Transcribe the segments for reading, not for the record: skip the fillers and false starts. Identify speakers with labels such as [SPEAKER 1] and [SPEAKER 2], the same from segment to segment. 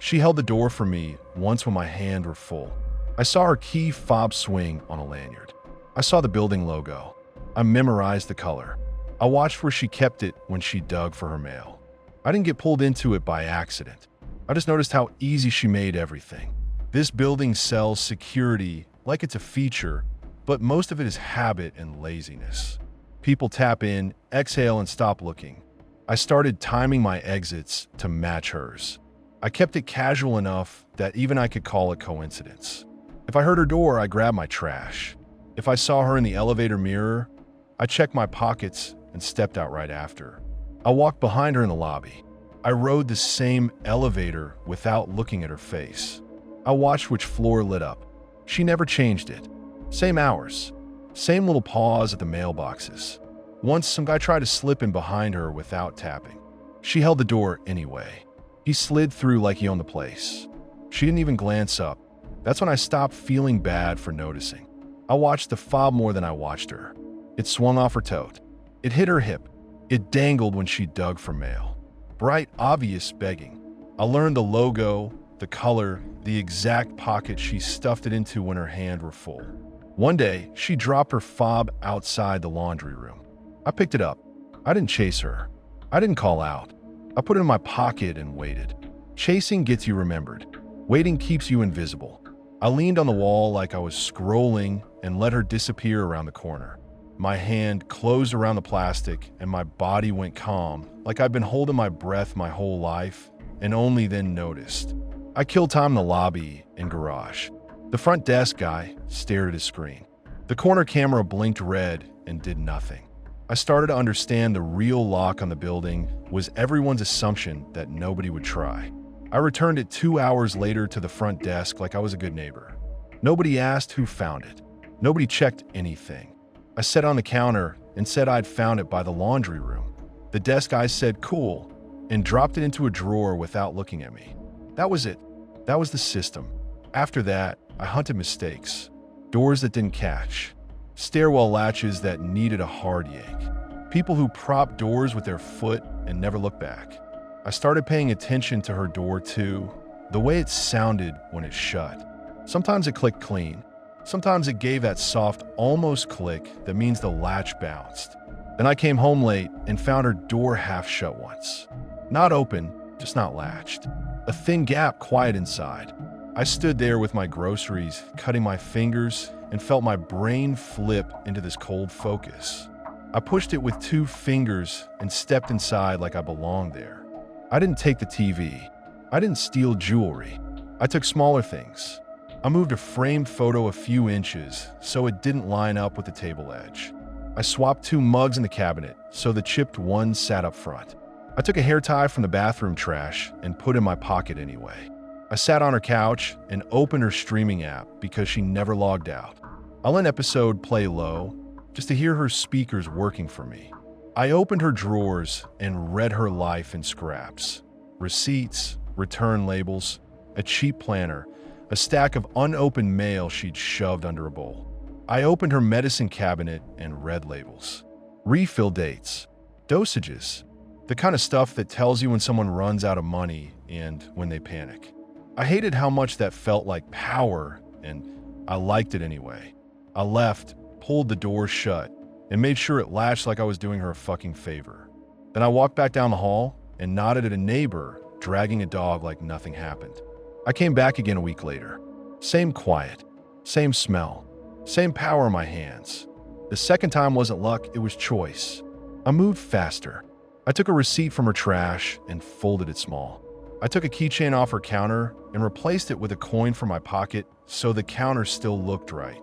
[SPEAKER 1] She held the door for me once when my hands were full. I saw her key fob swing on a lanyard. I saw the building logo. I memorized the color. I watched where she kept it when she dug for her mail. I didn't get pulled into it by accident. I just noticed how easy she made everything. This building sells security like it's a feature, but most of it is habit and laziness. People tap in, exhale, and stop looking. I started timing my exits to match hers. I kept it casual enough that even I could call it coincidence. If I heard her door, I grabbed my trash. If I saw her in the elevator mirror, I checked my pockets and stepped out right after. I walked behind her in the lobby. I rode the same elevator without looking at her face. I watched which floor lit up. She never changed it. Same hours. Same little pause at the mailboxes. Once, some guy tried to slip in behind her without tapping. She held the door anyway. He slid through like he owned the place. She didn't even glance up. That's when I stopped feeling bad for noticing. I watched the fob more than I watched her. It swung off her tote. It hit her hip. It dangled when she dug for mail. Bright, obvious begging. I learned the logo, the color, the exact pocket she stuffed it into when her hands were full. One day, she dropped her fob outside the laundry room. I picked it up. I didn't chase her. I didn't call out. I put it in my pocket and waited. Chasing gets you remembered. Waiting keeps you invisible. I leaned on the wall like I was scrolling and let her disappear around the corner. My hand closed around the plastic and my body went calm, like I'd been holding my breath my whole life and only then noticed. I killed time in the lobby and garage. The front desk guy stared at his screen. The corner camera blinked red and did nothing. I started to understand the real lock on the building was everyone's assumption that nobody would try. I returned it 2 hours later to the front desk like I was a good neighbor. Nobody asked who found it. Nobody checked anything. I sat on the counter and said I'd found it by the laundry room. The desk guy said, "Cool," and dropped it into a drawer without looking at me. That was it. That was the system. After that, I hunted mistakes. Doors that didn't catch. Stairwell latches that needed a hard yank. People who propped doors with their foot and never looked back. I started paying attention to her door too, the way it sounded when it shut. Sometimes it clicked clean. Sometimes it gave that soft, almost click that means the latch bounced. Then I came home late and found her door half shut once. Not open, just not latched. A thin gap quiet inside. I stood there with my groceries, cutting my fingers, and felt my brain flip into this cold focus. I pushed it with 2 fingers and stepped inside like I belonged there. I didn't take the TV. I didn't steal jewelry. I took smaller things. I moved a framed photo a few inches so it didn't line up with the table edge. I swapped 2 mugs in the cabinet so the chipped one sat up front. I took a hair tie from the bathroom trash and put in my pocket anyway. I sat on her couch and opened her streaming app because she never logged out. I let an episode play low just to hear her speakers working for me. I opened her drawers and read her life in scraps. Receipts, return labels, a cheap planner, a stack of unopened mail she'd shoved under a bowl. I opened her medicine cabinet and read labels. Refill dates, dosages, the kind of stuff that tells you when someone runs out of money and when they panic. I hated how much that felt like power, and I liked it anyway. I left, pulled the door shut, and made sure it latched like I was doing her a fucking favor. Then I walked back down the hall and nodded at a neighbor dragging a dog like nothing happened. I came back again a week later. Same quiet, same smell, same power in my hands. The second time wasn't luck, it was choice. I moved faster. I took a receipt from her trash and folded it small. I took a keychain off her counter and replaced it with a coin from my pocket so the counter still looked right.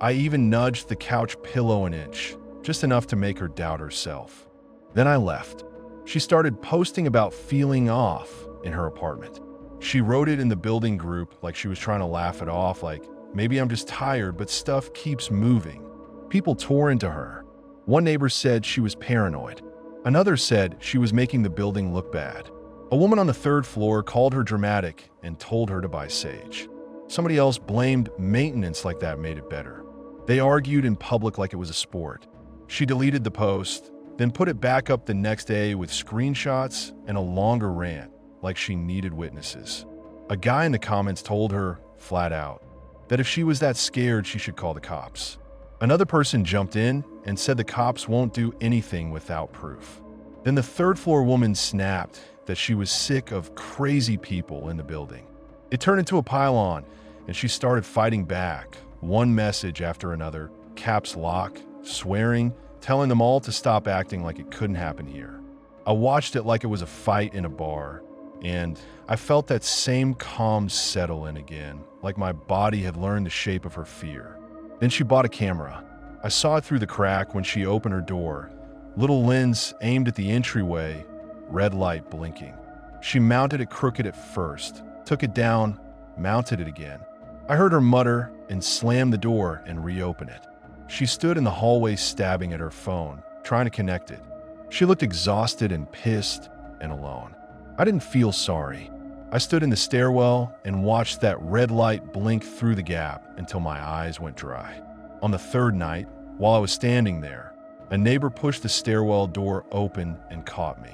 [SPEAKER 1] I even nudged the couch pillow an inch, just enough to make her doubt herself. Then I left. She started posting about feeling off in her apartment. She wrote it in the building group like she was trying to laugh it off, like, maybe I'm just tired, but stuff keeps moving. People tore into her. One neighbor said she was paranoid. Another said she was making the building look bad. A woman on the 3rd floor called her dramatic and told her to buy sage. Somebody else blamed maintenance like that made it better. They argued in public like it was a sport. She deleted the post, then put it back up the next day with screenshots and a longer rant, like she needed witnesses. A guy in the comments told her, flat out, that if she was that scared, she should call the cops. Another person jumped in and said the cops won't do anything without proof. Then the third-floor woman snapped that she was sick of crazy people in the building. It turned into a pile-on, and she started fighting back, one message after another, caps lock, swearing, telling them all to stop acting like it couldn't happen here. I watched it like it was a fight in a bar, and I felt that same calm settle in again, like my body had learned the shape of her fear. Then she bought a camera. I saw it through the crack when she opened her door. Little lens aimed at the entryway, red light blinking. She mounted it crooked at first, took it down, mounted it again. I heard her mutter and slam the door and reopen it. She stood in the hallway stabbing at her phone, trying to connect it. She looked exhausted and pissed and alone. I didn't feel sorry. I stood in the stairwell and watched that red light blink through the gap until my eyes went dry. On the third night, while I was standing there, a neighbor pushed the stairwell door open and caught me.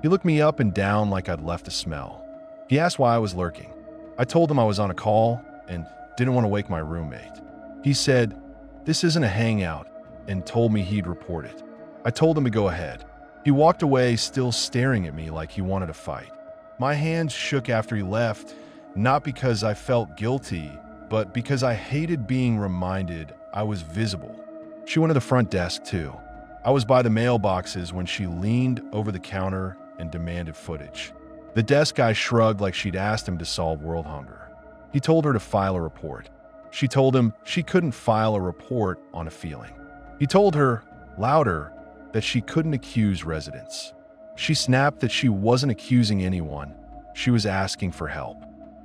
[SPEAKER 1] He looked me up and down like I'd left a smell. He asked why I was lurking. I told him I was on a call and didn't want to wake my roommate. He said, "This isn't a hangout," and told me he'd report it. I told him to go ahead. He walked away, still staring at me like he wanted to fight. My hands shook after he left, not because I felt guilty, but because I hated being reminded I was visible. She went to the front desk too. I was by the mailboxes when she leaned over the counter and demanded footage. The desk guy shrugged like she'd asked him to solve world hunger. He told her to file a report. She told him she couldn't file a report on a feeling. He told her, louder, that she couldn't accuse residents. She snapped that she wasn't accusing anyone. She was asking for help.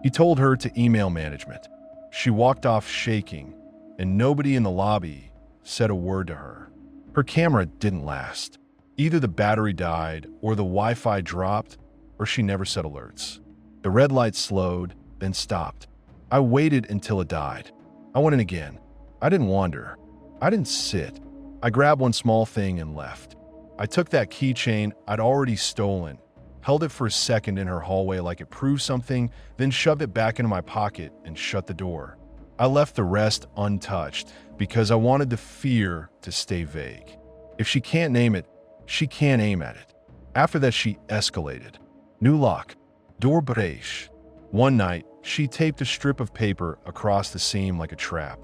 [SPEAKER 1] He told her to email management. She walked off shaking, and nobody in the lobby said a word to her. Her camera didn't last. Either the battery died, or the Wi-Fi dropped, or she never set alerts. The red light slowed, then stopped. I waited until it died. I went in again. I didn't wander. I didn't sit. I grabbed one small thing and left. I took that keychain I'd already stolen, held it for a second in her hallway like it proved something, then shoved it back into my pocket and shut the door. I left the rest untouched because I wanted the fear to stay vague. If she can't name it, she can't aim at it. After that, she escalated. New lock. Door breche. One night, she taped a strip of paper across the seam like a trap.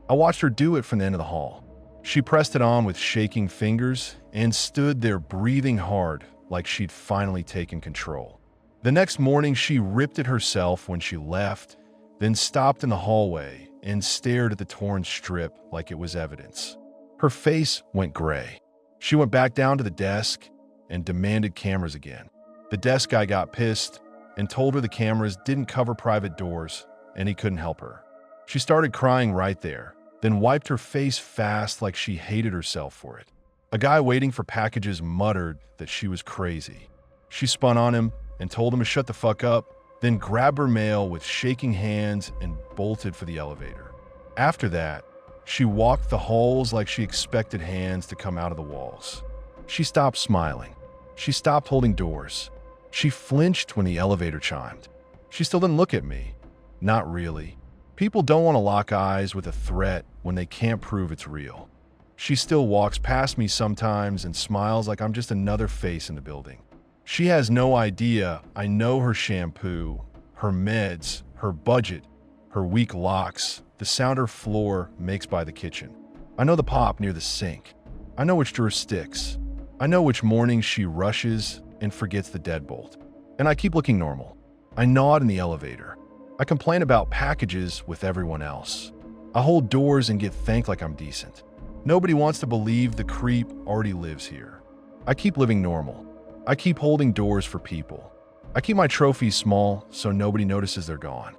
[SPEAKER 1] I watched her do it from the end of the hall. She pressed it on with shaking fingers and stood there breathing hard like she'd finally taken control. The next morning, she ripped it herself when she left, then stopped in the hallway and stared at the torn strip like it was evidence. Her face went gray. She went back down to the desk and demanded cameras again. The desk guy got pissed and told her the cameras didn't cover private doors and he couldn't help her. She started crying right there, then wiped her face fast like she hated herself for it. A guy waiting for packages muttered that she was crazy. She spun on him and told him to shut the fuck up, then grabbed her mail with shaking hands and bolted for the elevator. After that, she walked the halls like she expected hands to come out of the walls. She stopped smiling. She stopped holding doors. She flinched when the elevator chimed. She still didn't look at me. Not really. People don't want to lock eyes with a threat when they can't prove it's real. She still walks past me sometimes and smiles like I'm just another face in the building. She has no idea I know her shampoo, her meds, her budget, her weak locks, the sound her floor makes by the kitchen. I know the pop near the sink. I know which drawer sticks. I know which mornings she rushes and forgets the deadbolt. And I keep looking normal. I nod in the elevator. I complain about packages with everyone else. I hold doors and get thanked like I'm decent. Nobody wants to believe the creep already lives here. I keep living normal. I keep holding doors for people. I keep my trophies small so nobody notices they're gone.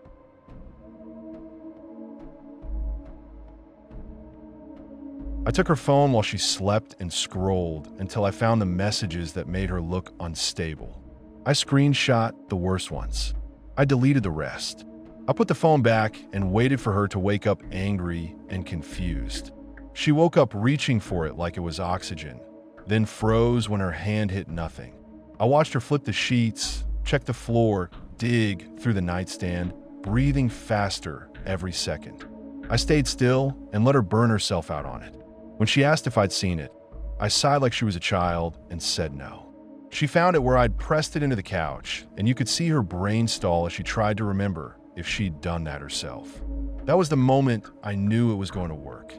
[SPEAKER 1] I took her phone while she slept and scrolled until I found the messages that made her look unstable. I screenshot the worst ones. I deleted the rest. I put the phone back and waited for her to wake up angry and confused. She woke up reaching for it like it was oxygen, then froze when her hand hit nothing. I watched her flip the sheets, check the floor, dig through the nightstand, breathing faster every second. I stayed still and let her burn herself out on it. When she asked if I'd seen it, I sighed like she was a child and said no. She found it where I'd pressed it into the couch, and you could see her brain stall as she tried to remember if she'd done that herself. That was the moment I knew it was going to work.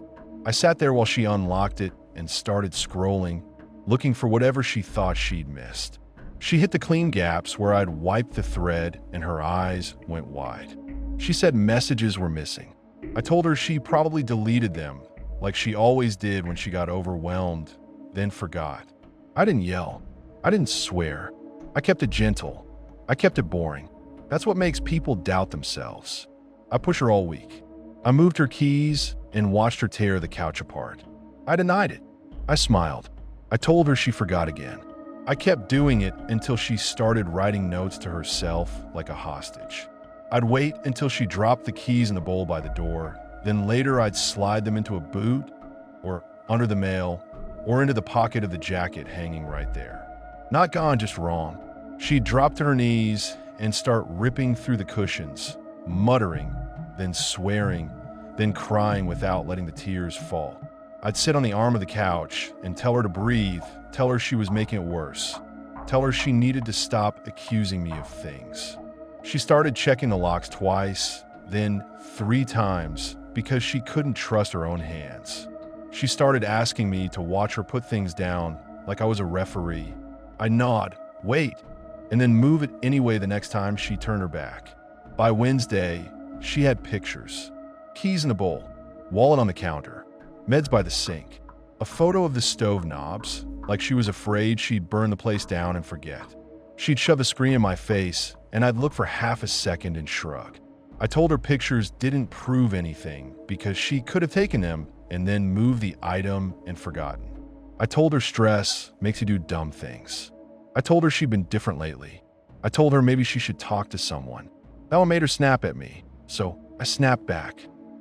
[SPEAKER 1] I sat there while she unlocked it and started scrolling, looking for whatever she thought she'd missed. She hit the clean gaps where I'd wiped the thread and her eyes went wide. She said messages were missing. I told her she probably deleted them, like she always did when she got overwhelmed, then forgot. I didn't yell. I didn't swear. I kept it gentle. I kept it boring. That's what makes people doubt themselves. I pushed her all week. I moved her keys and watched her tear the couch apart. I denied it. I smiled. I told her she forgot again. I kept doing it until she started writing notes to herself like a hostage. I'd wait until she dropped the keys in the bowl by the door. Then later I'd slide them into a boot or under the mail or into the pocket of the jacket hanging right there. Not gone, just wrong. She'd drop to her knees and start ripping through the cushions, muttering, then swearing, then crying without letting the tears fall. I'd sit on the arm of the couch and tell her to breathe, tell her she was making it worse, tell her she needed to stop accusing me of things. She started checking the locks twice, then 3 times, because she couldn't trust her own hands. She started asking me to watch her put things down like I was a referee. I nod, wait, and then move it anyway the next time she turned her back. By Wednesday, she had pictures. Keys in a bowl, wallet on the counter, meds by the sink, a photo of the stove knobs, like she was afraid she'd burn the place down and forget. She'd shove a screen in my face, and I'd look for half a second and shrug. I told her pictures didn't prove anything because she could have taken them and then moved the item and forgotten. I told her stress makes you do dumb things. I told her she'd been different lately. I told her maybe she should talk to someone. That one made her snap at me, so I snapped back.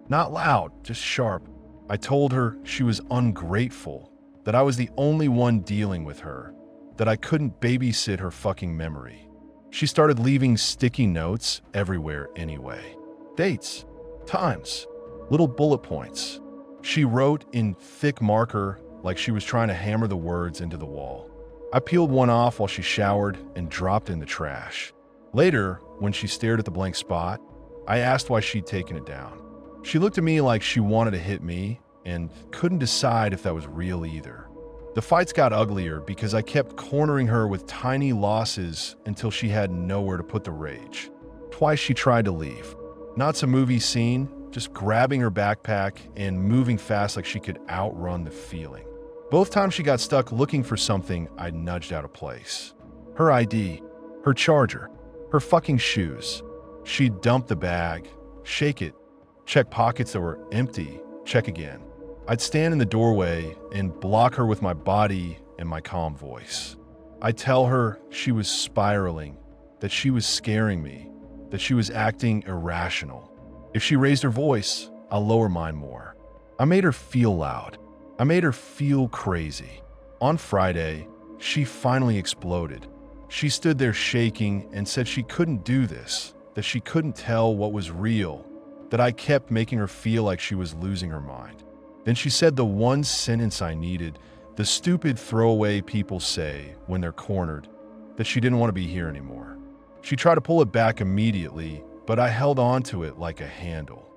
[SPEAKER 1] Not loud, just sharp. I told her she was ungrateful, that I was the only one dealing with her, that I couldn't babysit her fucking memory. She started leaving sticky notes everywhere anyway. Dates, times, little bullet points. She wrote in thick marker like she was trying to hammer the words into the wall. I peeled one off while she showered and dropped it in the trash. Later, when she stared at the blank spot, I asked why she'd taken it down. She looked at me like she wanted to hit me and couldn't decide if that was real either. The fights got uglier because I kept cornering her with tiny losses until she had nowhere to put the rage. Twice she tried to leave. Not some movie scene, just grabbing her backpack and moving fast like she could outrun the feeling. Both times she got stuck looking for something I'd nudged out of place. Her ID, her charger, her fucking shoes. She'd dump the bag, shake it, check pockets that were empty, check again. I'd stand in the doorway and block her with my body and my calm voice. I'd tell her she was spiraling, that she was scaring me, that she was acting irrational. If she raised her voice, I'll lower mine more. I made her feel loud. I made her feel crazy. On Friday, she finally exploded. She stood there shaking and said she couldn't do this, that she couldn't tell what was real, that I kept making her feel like she was losing her mind. Then she said the one sentence I needed, the stupid throwaway people say when they're cornered, that she didn't want to be here anymore. She tried to pull it back immediately, but I held on to it like a handle.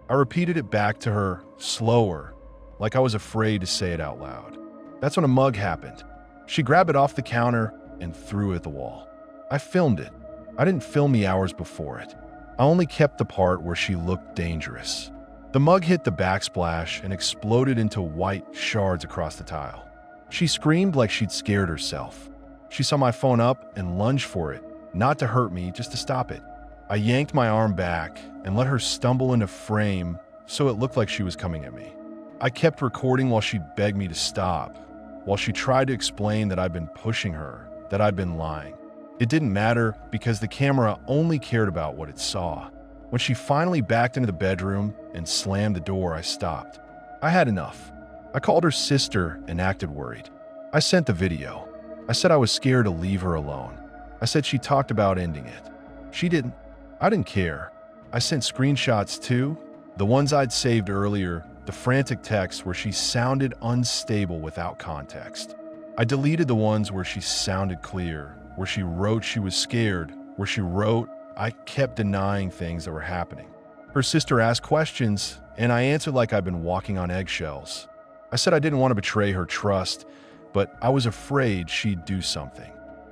[SPEAKER 1] I repeated it back to her, slower, like I was afraid to say it out loud. That's when a mug happened. She grabbed it off the counter and threw it at the wall. I filmed it. I didn't film the hours before it. I only kept the part where she looked dangerous. The mug hit the backsplash and exploded into white shards across the tile. She screamed like she'd scared herself. She saw my phone up and lunged for it, not to hurt me, just to stop it. I yanked my arm back and let her stumble into frame so it looked like she was coming at me. I kept recording while she begged me to stop, while she tried to explain that I'd been pushing her, that I'd been lying. It didn't matter because the camera only cared about what it saw. When she finally backed into the bedroom and slammed the door, I stopped. I had enough. I called her sister and acted worried. I sent the video. I said I was scared to leave her alone. I said she talked about ending it. She didn't. I didn't care. I sent screenshots too. The ones I'd saved earlier, the frantic texts where she sounded unstable without context. I deleted the ones where she sounded clear, where she wrote she was scared, where she wrote I kept denying things that were happening. Her sister asked questions, and I answered like I'd been walking on eggshells. I said I didn't want to betray her trust, but I was afraid she'd do something.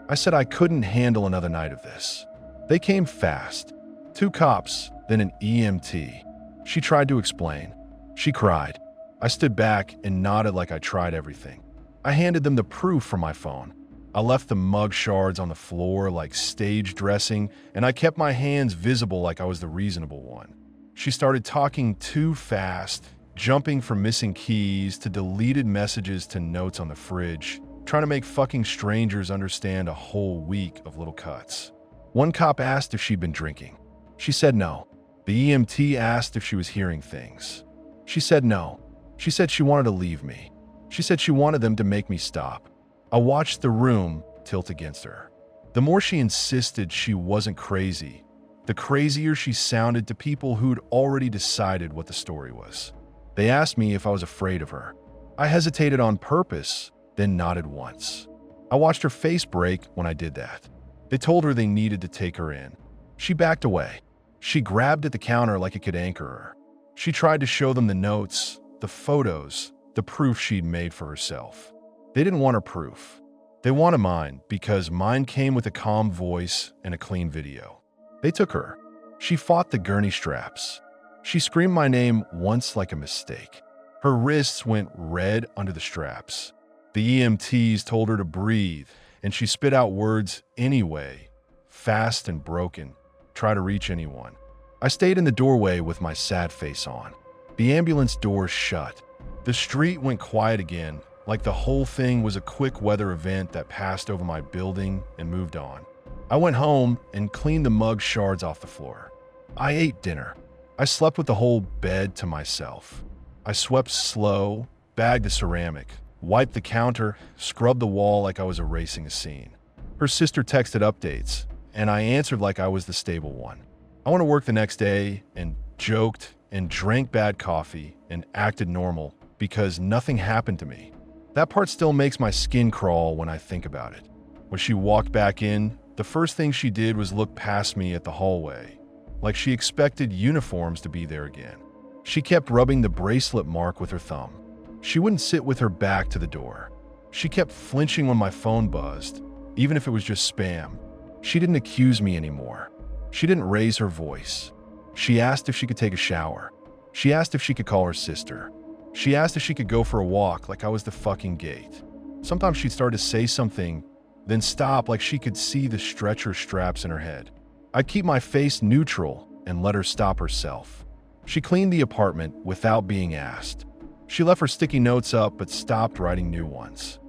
[SPEAKER 1] I said I couldn't handle another night of this. They came fast. 2 cops, then an EMT. She tried to explain. She cried. I stood back and nodded like I tried everything. I handed them the proof from my phone. I left the mug shards on the floor like stage dressing, and I kept my hands visible like I was the reasonable one. She started talking too fast, jumping from missing keys to deleted messages to notes on the fridge, trying to make fucking strangers understand a whole week of little cuts. One cop asked if she'd been drinking. She said no. The EMT asked if she was hearing things. She said no. She said she wanted to leave me. She said she wanted them to make me stop. I watched the room tilt against her. The more she insisted she wasn't crazy, the crazier she sounded to people who'd already decided what the story was. They asked me if I was afraid of her. I hesitated on purpose, then nodded once. I watched her face break when I did that. They told her they needed to take her in. She backed away. She grabbed at the counter like it could anchor her. She tried to show them the notes, the photos, the proof she'd made for herself. They didn't want her proof. They wanted mine because mine came with a calm voice and a clean video. They took her. She fought the gurney straps. She screamed my name once like a mistake. Her wrists went red under the straps. The EMTs told her to breathe, and she spit out words anyway, fast and broken, try to reach anyone. I stayed in the doorway with my sad face on. The ambulance doors shut. The street went quiet again, like the whole thing was a quick weather event that passed over my building and moved on. I went home and cleaned the mug shards off the floor. I ate dinner. I slept with the whole bed to myself. I swept slow, bagged the ceramic, wiped the counter, scrubbed the wall like I was erasing a scene. Her sister texted updates, and I answered like I was the stable one. I went to work the next day and joked and drank bad coffee and acted normal because nothing happened to me. That part still makes my skin crawl when I think about it. When she walked back in, the first thing she did was look past me at the hallway, like she expected uniforms to be there again. She kept rubbing the bracelet mark with her thumb. She wouldn't sit with her back to the door. She kept flinching when my phone buzzed, even if it was just spam. She didn't accuse me anymore. She didn't raise her voice. She asked if she could take a shower. She asked if she could call her sister. She asked if she could go for a walk like I was the fucking gate. Sometimes she'd start to say something, then stop like she could see the stretcher straps in her head. I'd keep my face neutral and let her stop herself. She cleaned the apartment without being asked. She left her sticky notes up but stopped writing new ones.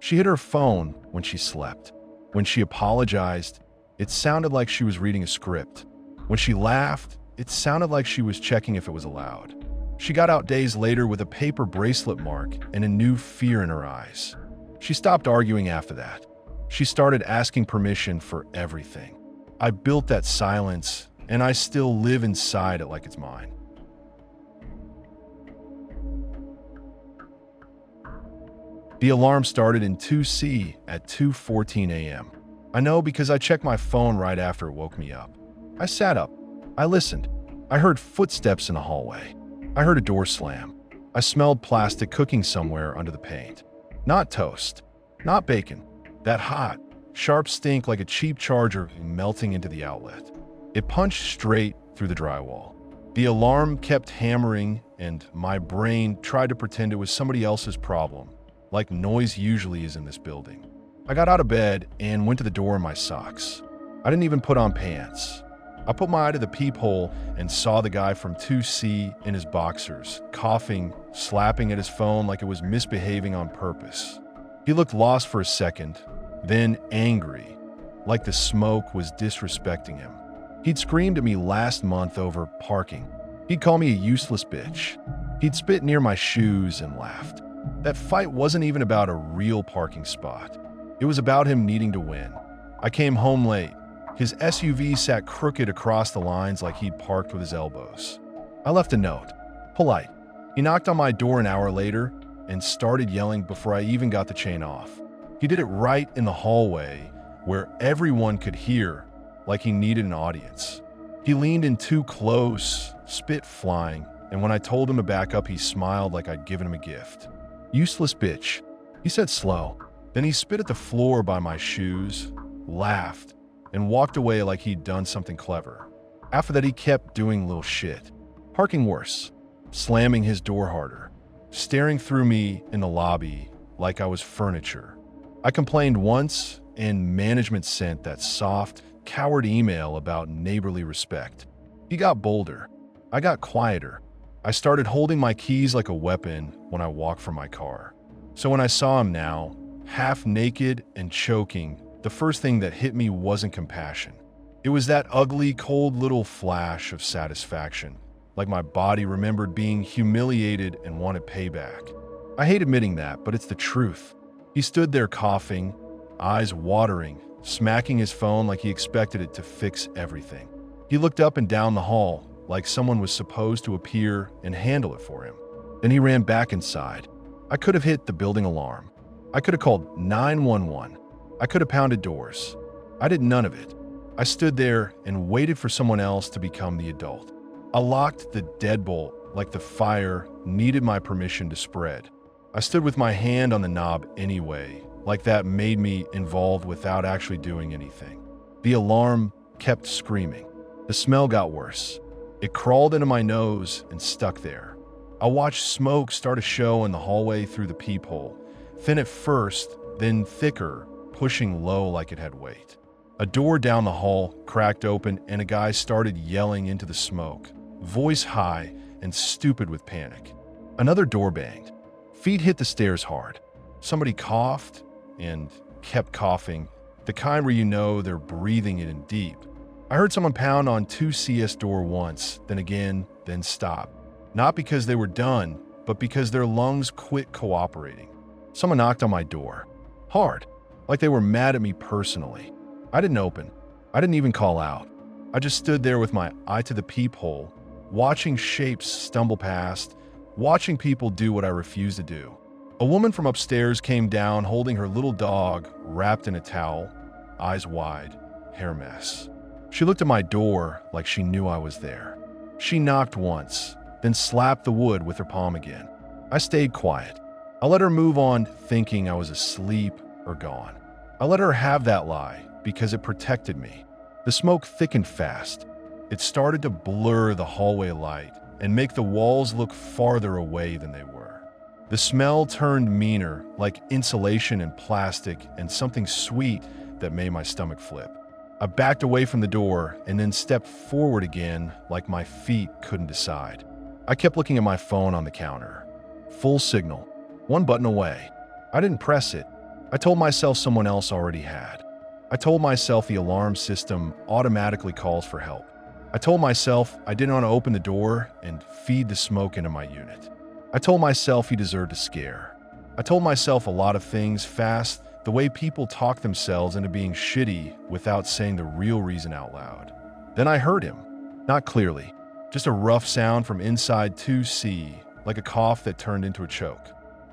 [SPEAKER 1] She hid her phone when she slept. When she apologized, it sounded like she was reading a script. When she laughed, it sounded like she was checking if it was allowed. She got out days later with a paper bracelet mark and a new fear in her eyes. She stopped arguing after that. She started asking permission for everything. I built that silence, and I still live inside it like it's mine. The alarm started in 2C at 2:14 a.m. I know because I checked my phone right after it woke me up. I sat up. I listened. I heard footsteps in the hallway. I heard a door slam. I smelled plastic cooking somewhere under the paint. Not toast. Not bacon. That hot, sharp stink like a cheap charger melting into the outlet. It punched straight through the drywall. The alarm kept hammering, and my brain tried to pretend it was somebody else's problem, like noise usually is in this building. I got out of bed and went to the door in my socks. I didn't even put on pants. I put my eye to the peephole and saw the guy from 2C in his boxers, coughing, slapping at his phone like it was misbehaving on purpose. He looked lost for a second, then angry, like the smoke was disrespecting him. He'd screamed at me last month over parking. He'd call me a useless bitch. He'd spit near my shoes and laughed. That fight wasn't even about a real parking spot. It was about him needing to win. I came home late. His SUV sat crooked across the lines like he'd parked with his elbows. I left a note. Polite. He knocked on my door an hour later and started yelling before I even got the chain off. He did it right in the hallway where everyone could hear, like he needed an audience. He leaned in too close, spit flying, and when I told him to back up, he smiled like I'd given him a gift. Useless bitch, he said slow. Then he spit at the floor by my shoes, laughed, and walked away like he'd done something clever. After that, he kept doing little shit. Parking worse, slamming his door harder, staring through me in the lobby like I was furniture. I complained once, and management sent that soft, coward email about neighborly respect. He got bolder. I got quieter. I started holding my keys like a weapon when I walked from my car. So when I saw him now, half naked and choking, the first thing that hit me wasn't compassion. It was that ugly, cold little flash of satisfaction, like my body remembered being humiliated and wanted payback. I hate admitting that, but it's the truth. He stood there coughing, eyes watering, smacking his phone like he expected it to fix everything. He looked up and down the hall like someone was supposed to appear and handle it for him. Then he ran back inside. I could have hit the building alarm. I could have called 911. I could have pounded doors. I did none of it. I stood there and waited for someone else to become the adult. I locked the deadbolt like the fire needed my permission to spread. I stood with my hand on the knob anyway, like that made me involved without actually doing anything. The alarm kept screaming. The smell got worse. It crawled into my nose and stuck there. I watched smoke start to show in the hallway through the peephole, thin at first, then thicker, pushing low like it had weight. A door down the hall cracked open and a guy started yelling into the smoke, voice high and stupid with panic. Another door banged. Feet hit the stairs hard. Somebody coughed and kept coughing, the kind where you know they're breathing it in deep. I heard someone pound on 2CS door once, then again, then stop. Not because they were done, but because their lungs quit cooperating. Someone knocked on my door. Hard, like they were mad at me personally. I didn't open. I didn't even call out. I just stood there with my eye to the peephole, watching shapes stumble past, watching people do what I refused to do. A woman from upstairs came down holding her little dog wrapped in a towel, eyes wide, hair mess. She looked at my door like she knew I was there. She knocked once, then slapped the wood with her palm again. I stayed quiet. I let her move on thinking I was asleep or gone. I let her have that lie because it protected me. The smoke thickened fast. It started to blur the hallway light and make the walls look farther away than they were. The smell turned meaner, like insulation and plastic and something sweet that made my stomach flip. I backed away from the door and then stepped forward again like my feet couldn't decide. I kept looking at my phone on the counter. Full signal. One button away. I didn't press it. I told myself someone else already had. I told myself the alarm system automatically calls for help. I told myself I didn't want to open the door and feed the smoke into my unit. I told myself he deserved a scare. I told myself a lot of things fast, the way people talk themselves into being shitty without saying the real reason out loud. Then I heard him. Not clearly, just a rough sound from inside 2C, like a cough that turned into a choke.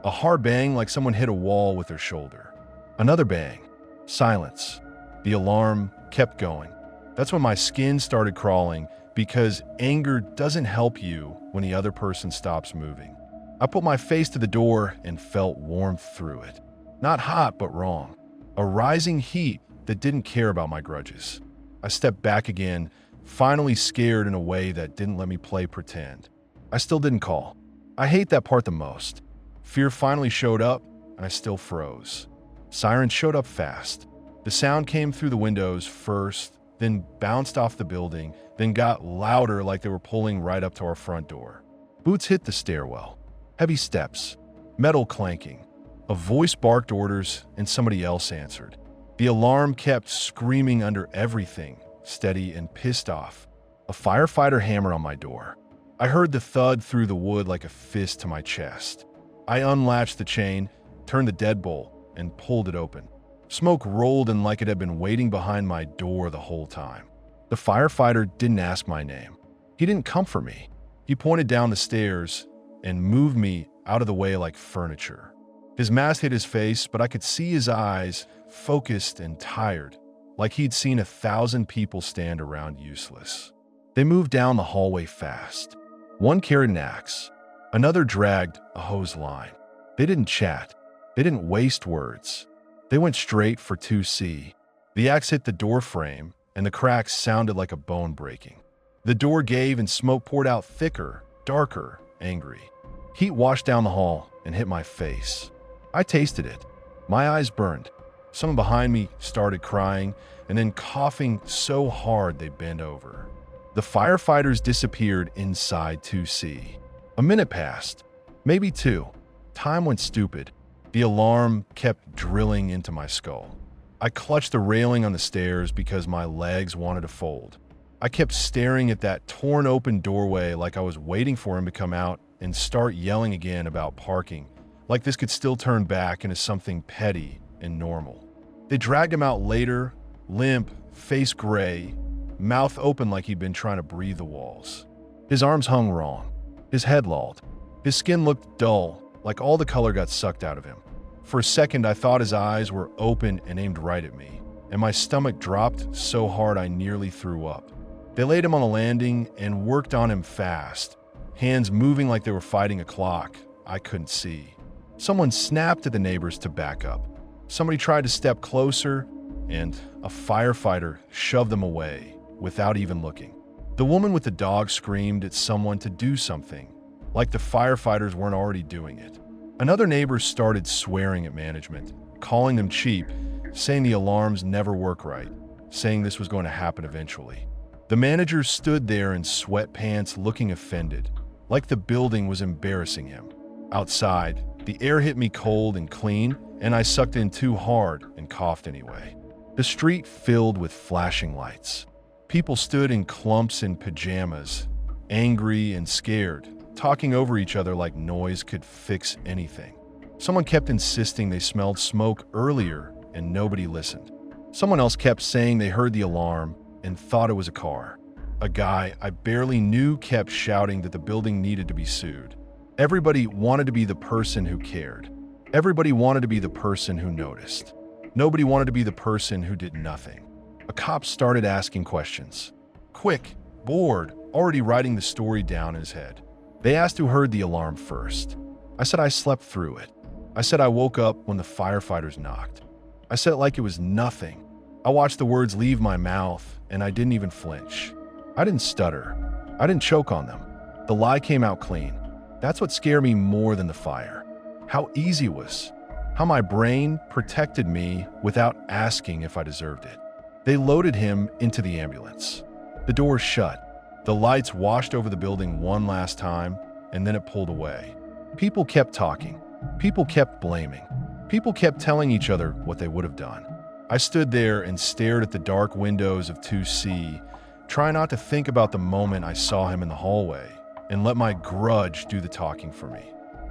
[SPEAKER 1] A hard bang like someone hit a wall with their shoulder. Another bang. Silence. The alarm kept going. That's when my skin started crawling because anger doesn't help you when the other person stops moving. I put my face to the door and felt warmth through it. Not hot, but wrong. A rising heat that didn't care about my grudges. I stepped back again, finally scared in a way that didn't let me play pretend. I still didn't call. I hate that part the most. Fear finally showed up, and I still froze. Sirens showed up fast. The sound came through the windows first, then bounced off the building, then got louder like they were pulling right up to our front door. Boots hit the stairwell. Heavy steps. Metal clanking. A voice barked orders, and somebody else answered. The alarm kept screaming under everything, steady and pissed off. A firefighter hammered on my door. I heard the thud through the wood like a fist to my chest. I unlatched the chain, turned the deadbolt, and pulled it open. Smoke rolled in like it had been waiting behind my door the whole time. The firefighter didn't ask my name. He didn't come for me. He pointed down the stairs and moved me out of the way like furniture. His mask hid his face, but I could see his eyes, focused and tired, like he'd seen 1,000 people stand around useless. They moved down the hallway fast. One carried an axe. Another dragged a hose line. They didn't chat. They didn't waste words. They went straight for 2C. The axe hit the door frame, and the cracks sounded like a bone breaking. The door gave and smoke poured out thicker, darker, angry. Heat washed down the hall and hit my face. I tasted it. My eyes burned. Someone behind me started crying and then coughing so hard they bent over. The firefighters disappeared inside 2C. A minute passed, maybe 2. Time went stupid. The alarm kept drilling into my skull. I clutched the railing on the stairs because my legs wanted to fold. I kept staring at that torn open doorway like I was waiting for him to come out and start yelling again about parking, like this could still turn back into something petty and normal. They dragged him out later, limp, face gray, mouth open like he'd been trying to breathe the walls. His arms hung wrong. His head lolled. His skin looked dull, like all the color got sucked out of him. For a second, I thought his eyes were open and aimed right at me, and my stomach dropped so hard I nearly threw up. They laid him on the landing and worked on him fast, hands moving like they were fighting a clock I couldn't see. Someone snapped at the neighbors to back up. Somebody tried to step closer, and a firefighter shoved them away without even looking. The woman with the dog screamed at someone to do something, like the firefighters weren't already doing it. Another neighbor started swearing at management, calling them cheap, saying the alarms never work right, saying this was going to happen eventually. The manager stood there in sweatpants looking offended, like the building was embarrassing him. Outside, the air hit me cold and clean, and I sucked in too hard and coughed anyway. The street filled with flashing lights. People stood in clumps in pajamas, angry and scared, talking over each other like noise could fix anything. Someone kept insisting they smelled smoke earlier and nobody listened. Someone else kept saying they heard the alarm and thought it was a car. A guy I barely knew kept shouting that the building needed to be sued. Everybody wanted to be the person who cared. Everybody wanted to be the person who noticed. Nobody wanted to be the person who did nothing. A cop started asking questions. Quick, bored, already writing the story down in his head. They asked who heard the alarm first. I said I slept through it. I said I woke up when the firefighters knocked. I said it like it was nothing. I watched the words leave my mouth, and I didn't even flinch. I didn't stutter. I didn't choke on them. The lie came out clean. That's what scared me more than the fire. How easy it was. How my brain protected me without asking if I deserved it. They loaded him into the ambulance. The doors shut. The lights washed over the building one last time, and then it pulled away. People kept talking. People kept blaming. People kept telling each other what they would have done. I stood there and stared at the dark windows of 2C, trying not to think about the moment I saw him in the hallway, and let my grudge do the talking for me.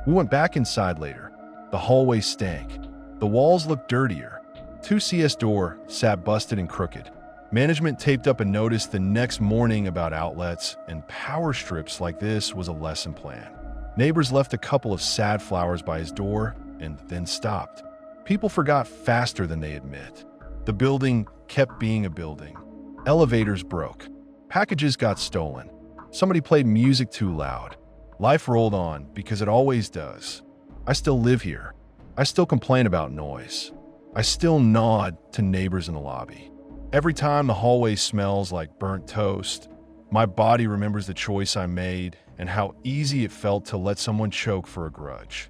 [SPEAKER 1] We went back inside later. The hallway stank. The walls looked dirtier. 2C's door sat busted and crooked. Management taped up a notice the next morning about outlets, and power strips like this was a lesson plan. Neighbors left a couple of sad flowers by his door and then stopped. People forgot faster than they admit. The building kept being a building. Elevators broke. Packages got stolen. Somebody played music too loud. Life rolled on because it always does. I still live here. I still complain about noise. I still nod to neighbors in the lobby. Every time the hallway smells like burnt toast, my body remembers the choice I made and how easy it felt to let someone choke for a grudge.